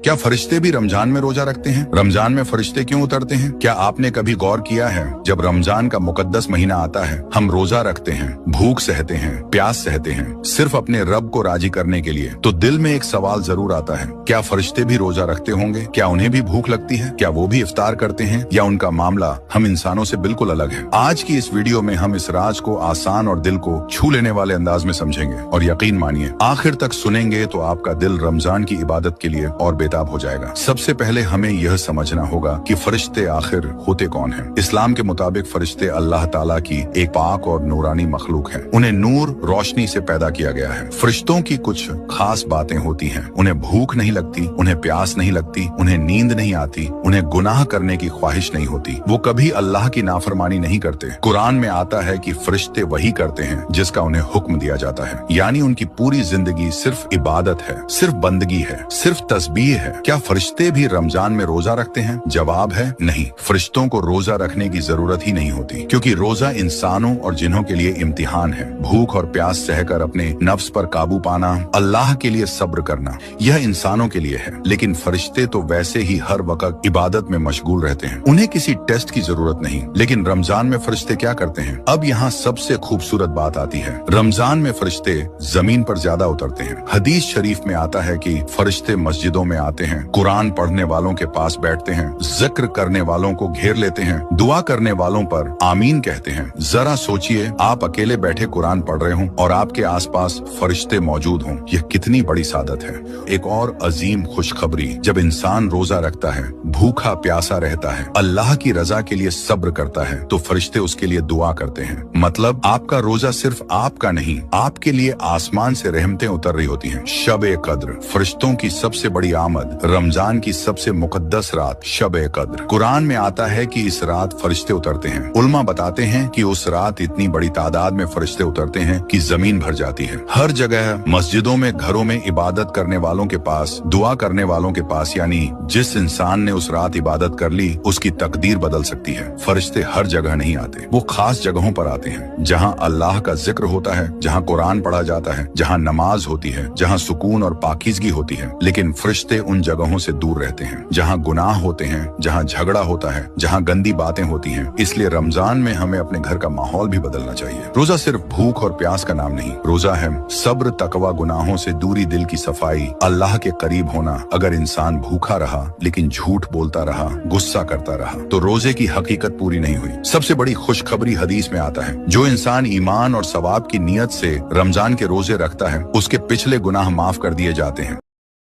क्या फरिश्ते भी रमजान में रोजा रखते हैं? रमजान में फरिश्ते क्यों उतरते हैं? क्या आपने कभी गौर किया है जब रमजान का मुकद्दस महीना आता है हम रोजा रखते हैं, भूख सहते हैं, प्यास सहते हैं, सिर्फ अपने रब को राजी करने के लिए, तो दिल में एक सवाल जरूर आता है, क्या फरिश्ते भी रोजा रखते होंगे? क्या उन्हें भी भूख लगती है? क्या वो भी इफ्तार करते हैं? या उनका मामला हम इंसानों से बिल्कुल अलग है? आज की इस वीडियो में हम इस राज को आसान और दिल को छू लेने वाले अंदाज में समझेंगे, और यकीन मानिए आखिर तक सुनेंगे तो आपका दिल रमजान की इबादत के लिए और बेताब हो जाएगा। सबसे पहले हमें यह समझना होगा कि फरिश्ते आखिर होते कौन हैं। इस्लाम के मुताबिक फरिश्ते अल्लाह ताला की एक पाक और नूरानी मखलूक है। उन्हें नूर रोशनी से पैदा किया गया है। फरिश्तों की कुछ खास बातें होती हैं। उन्हें भूख नहीं लगती, उन्हें प्यास नहीं लगती, उन्हें नींद नहीं आती, उन्हें गुनाह करने की ख्वाहिश नहीं होती, वो कभी अल्लाह की नाफरमानी नहीं करते। कुरान में आता है कि फरिश्ते वही करते हैं जिसका उन्हें हुक्म दिया जाता है, यानी उनकी पूरी जिंदगी सिर्फ इबादत है, सिर्फ बंदगी है, सिर्फ तस्बीह है। क्या फरिश्ते भी रमजान में रोजा रखते हैं? जवाब है नहीं। फरिश्तों को रोजा रखने की जरूरत ही नहीं होती, क्योंकि रोजा इंसानों और जिन्हों के लिए इम्तिहान है। भूख और प्यास सहकर अपने नफ्स पर काबू पाना, अल्लाह के लिए सब्र करना, यह इंसानों के लिए है। लेकिन फरिश्ते तो वैसे ही हर वक्त इबादत में मशगूल रहते हैं, उन्हें किसी टेस्ट की जरूरत नहीं। लेकिन रमजान में फरिश्ते क्या करते हैं? अब यहाँ सबसे खूबसूरत बात आती है। रमजान में फरिश्ते जमीन पर ज्यादा उतरते हैं। हदीस शरीफ में आता है कि फरिश्ते मस्जिदों में आते हैं, कुरान पढ़ने वालों के पास बैठते हैं, जिक्र करने वालों को घेर लेते हैं, दुआ करने वालों पर आमीन कहते हैं। जरा सोचिए, आप अकेले बैठे कुरान पढ़ रहे हों और आपके आसपास फरिश्ते मौजूद हों, यह कितनी बड़ी सादत है। एक और अजीम खुशखबरी, जब इंसान रोजा रखता है, भूखा प्यासा रहता है, अल्लाह की रजा के लिए सब्र करता है, तो फरिश्ते उसके लिए दुआ करते हैं। मतलब आपका रोजा सिर्फ आपका नहीं, आपके लिए आसमान से रहमतें उतर रही होती हैं। शब-ए कद्र, फरिश्तों की सबसे बड़ी आमद, रमजान की सबसे मुकद्दस रात शब-ए कद्र। कुरान में आता है कि इस रात फरिश्ते उतरते हैं। उलमा बताते हैं कि उस रात इतनी बड़ी तादाद में फरिश्ते उतरते हैं कि जमीन भर जाती है। हर जगह, मस्जिदों में, घरों में, इबादत करने वालों के पास, दुआ करने वालों के पास, यानी जिस इंसान ने उस रात इबादत कर ली उसकी तकदीर बदल सकती है। फरिश्ते हर जगह नहीं आते, वो खास जगहों पर आते हैं, जहाँ अल्लाह का जिक्र होता है, जहाँ कुरान पढ़ा जाता है, जहाँ नमाज होती है, जहाँ सुकून और पाकीज़गी होती है। लेकिन फरिश्ते उन जगहों से दूर रहते हैं जहाँ गुनाह होते हैं, जहाँ झगड़ा होता है, जहाँ गंदी बातें होती हैं। इसलिए रमजान में हमें अपने घर का माहौल भी बदलना चाहिए। रोजा सिर्फ भूख और प्यास का नाम नहीं, रोजा है सब्र, तकवा, गुनाहों से दूरी, दिल की सफाई, अल्लाह के करीब होना। अगर इंसान भूखा रहा लेकिन झूठ बोलता रहा, गुस्सा करता रहा, तो रोजे की हकीकत पूरी नहीं हुई। सबसे बड़ी खुशखबरी हदीस में आता है, जो इंसान ईमान और सवाब की नीयत से रमजान के रोजे रखता है उसके पिछले गुनाह माफ कर दिए जाते हैं।